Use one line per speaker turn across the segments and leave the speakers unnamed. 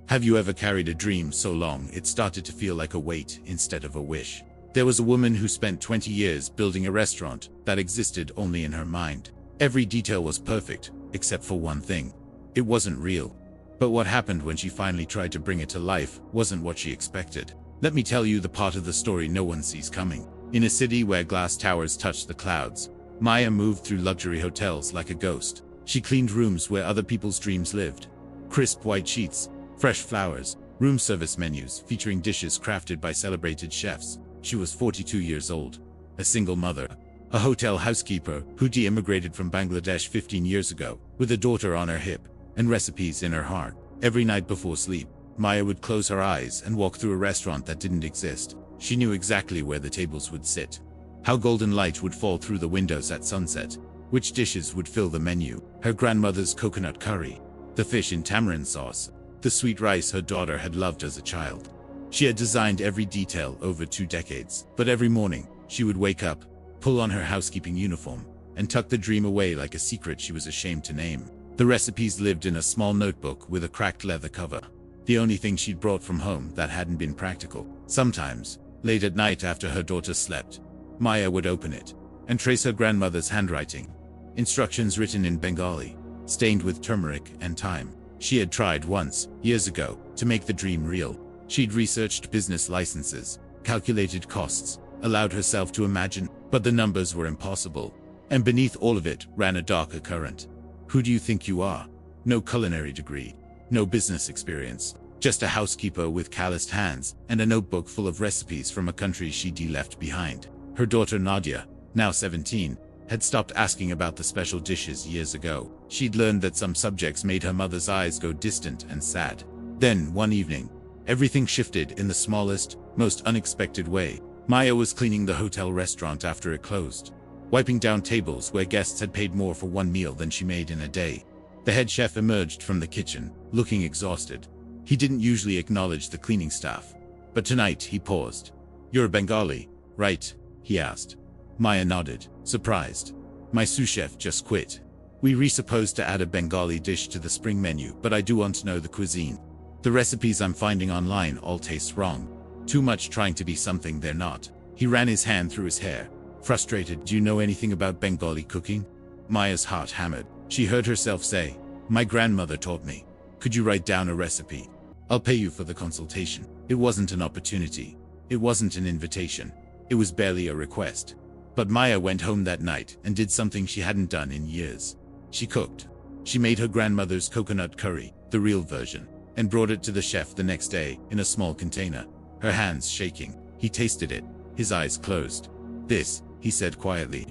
Have you ever carried a dream so long it started to feel like a weight instead of a wish? There was a woman who spent 20 years building a restaurant that existed only in her mind. Every detail was perfect, except for one thing. It wasn't real. But what happened when she finally tried to bring it to life wasn't what she expected. Let me tell you the part of the story no one sees coming. In a city where glass towers touched the clouds, Maya moved through luxury hotels like a ghost. She cleaned rooms where other people's dreams lived. Crisp white sheets, fresh flowers, room service menus featuring dishes crafted by celebrated chefs. She was 42 years old, a single mother, a hotel housekeeper who de-immigrated from Bangladesh 15 years ago, with a daughter on her hip and recipes in her heart. Every night before sleep, Maya would close her eyes and walk through a restaurant that didn't exist. She knew exactly where the tables would sit, how golden light would fall through the windows at sunset, which dishes would fill the menu. Her grandmother's coconut curry, the fish in tamarind sauce, the sweet rice her daughter had loved as a child. She had designed every detail over 2 decades, but every morning, she would wake up, pull on her housekeeping uniform, and tuck the dream away like a secret she was ashamed to name. The recipes lived in a small notebook with a cracked leather cover, the only thing she'd brought from home that hadn't been practical. Sometimes, late at night after her daughter slept, Maya would open it and trace her grandmother's handwriting. Instructions written in Bengali, stained with turmeric and thyme. She had tried once, years ago, to make the dream real. She'd researched business licenses, calculated costs, allowed herself to imagine, but the numbers were impossible. And beneath all of it ran a darker current. Who do you think you are? No culinary degree, no business experience, just a housekeeper with calloused hands and a notebook full of recipes from a country she'd left behind. Her daughter Nadia, now 17, had stopped asking about the special dishes years ago. She'd learned that some subjects made her mother's eyes go distant and sad. Then, one evening, everything shifted in the smallest, most unexpected way. Maya was cleaning the hotel restaurant after it closed, wiping down tables where guests had paid more for one meal than she made in a day. The head chef emerged from the kitchen, looking exhausted. He didn't usually acknowledge the cleaning staff, but tonight he paused. "You're a Bengali, right?" he asked. Maya nodded, surprised. "My sous chef just quit. We were supposed to add a Bengali dish to the spring menu, but I do want to know the cuisine. The recipes I'm finding online all taste wrong. Too much trying to be something they're not." He ran his hand through his hair, frustrated. "Do you know anything about Bengali cooking?" Maya's heart hammered. She heard herself say, "My grandmother taught me. Could you write down a recipe? I'll pay you for the consultation." It wasn't an opportunity. It wasn't an invitation. It was barely a request. But Maya went home that night and did something she hadn't done in years. She cooked. She made her grandmother's coconut curry, the real version, and brought it to the chef the next day in a small container, her hands shaking. He tasted it, his eyes closed. "This," he said quietly.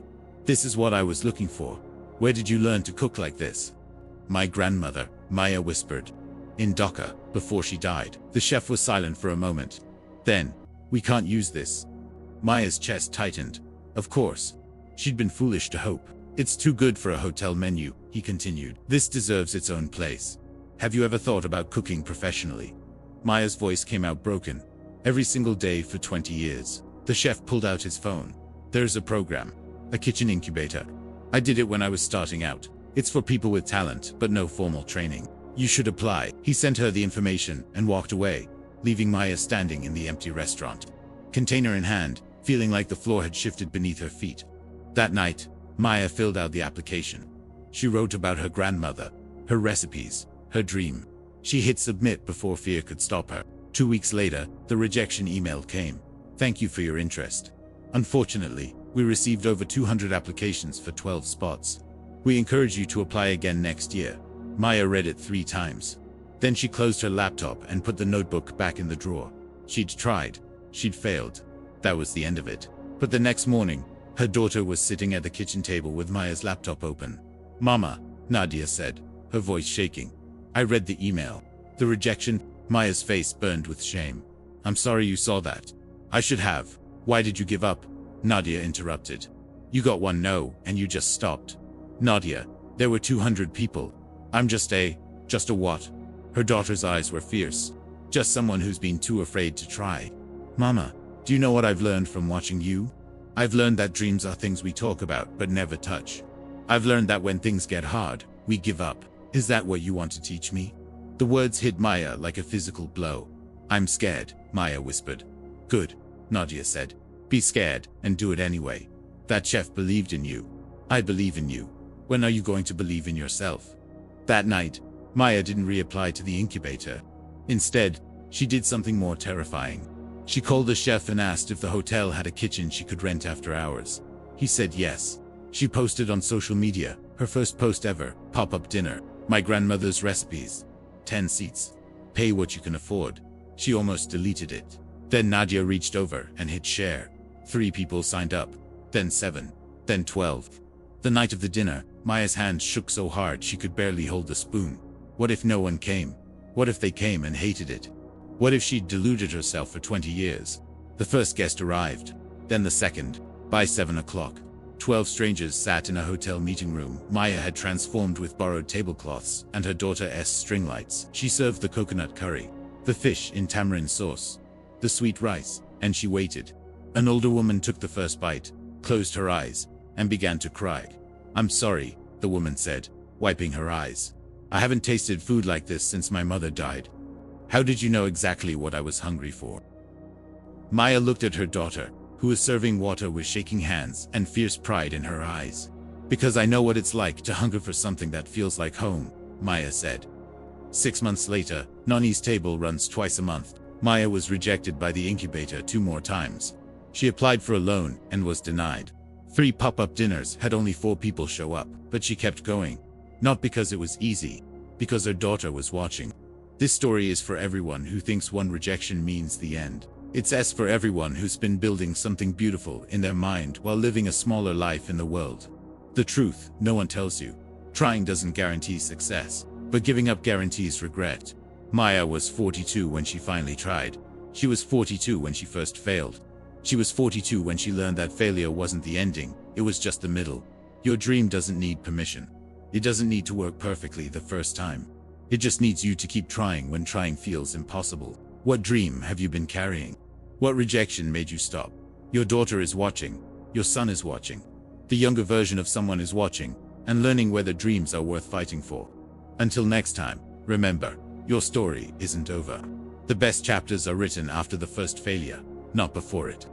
"This is what I was looking for. Where did you learn to cook like this?" "My grandmother," Maya whispered. "In Dhaka, before she died." The chef was silent for a moment. Then, "We can't use this." Maya's chest tightened. Of course. She'd been foolish to hope. "It's too good for a hotel menu," he continued. "This deserves its own place. Have you ever thought about cooking professionally?" Maya's voice came out broken. "Every single day for 20 years. The chef pulled out his phone. "There's a program. A kitchen incubator. I did it when I was starting out. It's for people with talent, but no formal training. You should apply." He sent her the information and walked away, leaving Maya standing in the empty restaurant, container in hand, feeling like the floor had shifted beneath her feet. That night, Maya filled out the application. She wrote about her grandmother, her recipes, her dream. She hit submit before fear could stop her. 2 weeks later, the rejection email came. "Thank you for your interest. Unfortunately, we received over 200 applications for 12 spots. We encourage you to apply again next year." Maya read it 3 times. Then she closed her laptop and put the notebook back in the drawer. She'd tried. She'd failed. That was the end of it. But the next morning, her daughter was sitting at the kitchen table with Maya's laptop open. "Mama," Nadia said, her voice shaking. "I read the email. The rejection." Maya's face burned with shame. "I'm sorry you saw that. I should have. Why did you give up?" Nadia interrupted. "You got one no, and you just stopped." "Nadia, there were 200 people. I'm just a what?" Her daughter's eyes were fierce. "Just someone who's been too afraid to try." "Mama, do you know what I've learned from watching you? I've learned that dreams are things we talk about but never touch. I've learned that when things get hard, we give up." "Is that what you want to teach me?" The words hit Maya like a physical blow. I'm scared, Maya whispered. Good, Nadia said. Be scared, and do it anyway. That chef believed in you. I believe in you. When are you going to believe in yourself? That night, Maya didn't reapply to the incubator. Instead, she did something more terrifying. She called the chef and asked if the hotel had a kitchen she could rent after hours. He said yes. She posted on social media, her first post ever, pop-up dinner, my grandmother's recipes. 10 seats. Pay what you can afford. She almost deleted it. Then Nadia reached over and hit share. 3 people signed up. Then 7. Then 12. The night of the dinner, Maya's hand shook so hard she could barely hold the spoon. What if no one came? What if they came and hated it? What if she'd deluded herself for 20 years? The first guest arrived. Then the second. By 7 o'clock, 12 strangers sat in a hotel meeting room Maya had transformed with borrowed tablecloths and her daughter's string lights. She served the coconut curry, the fish in tamarind sauce, the sweet rice, and she waited. An older woman took the first bite, closed her eyes, and began to cry. I'm sorry, the woman said, wiping her eyes. I haven't tasted food like this since my mother died. How did you know exactly what I was hungry for? Maya looked at her daughter, who was serving water with shaking hands and fierce pride in her eyes. Because I know what it's like to hunger for something that feels like home, Maya said. 6 months later, Nani's table runs twice a month. Maya was rejected by the incubator 2 more times. She applied for a loan and was denied. 3 pop-up dinners had only 4 people show up, but she kept going. Not because it was easy, because her daughter was watching. This story is for everyone who thinks one rejection means the end. It's for everyone who's been building something beautiful in their mind while living a smaller life in the world. The truth, no one tells you. Trying doesn't guarantee success, but giving up guarantees regret. Maya was 42 when she finally tried. She was 42 when she first failed. She was 42 when she learned that failure wasn't the ending, it was just the middle. Your dream doesn't need permission. It doesn't need to work perfectly the first time. It just needs you to keep trying when trying feels impossible. What dream have you been carrying? What rejection made you stop? Your daughter is watching. Your son is watching. The younger version of someone is watching and learning whether dreams are worth fighting for. Until next time, remember, your story isn't over. The best chapters are written after the first failure, not before it.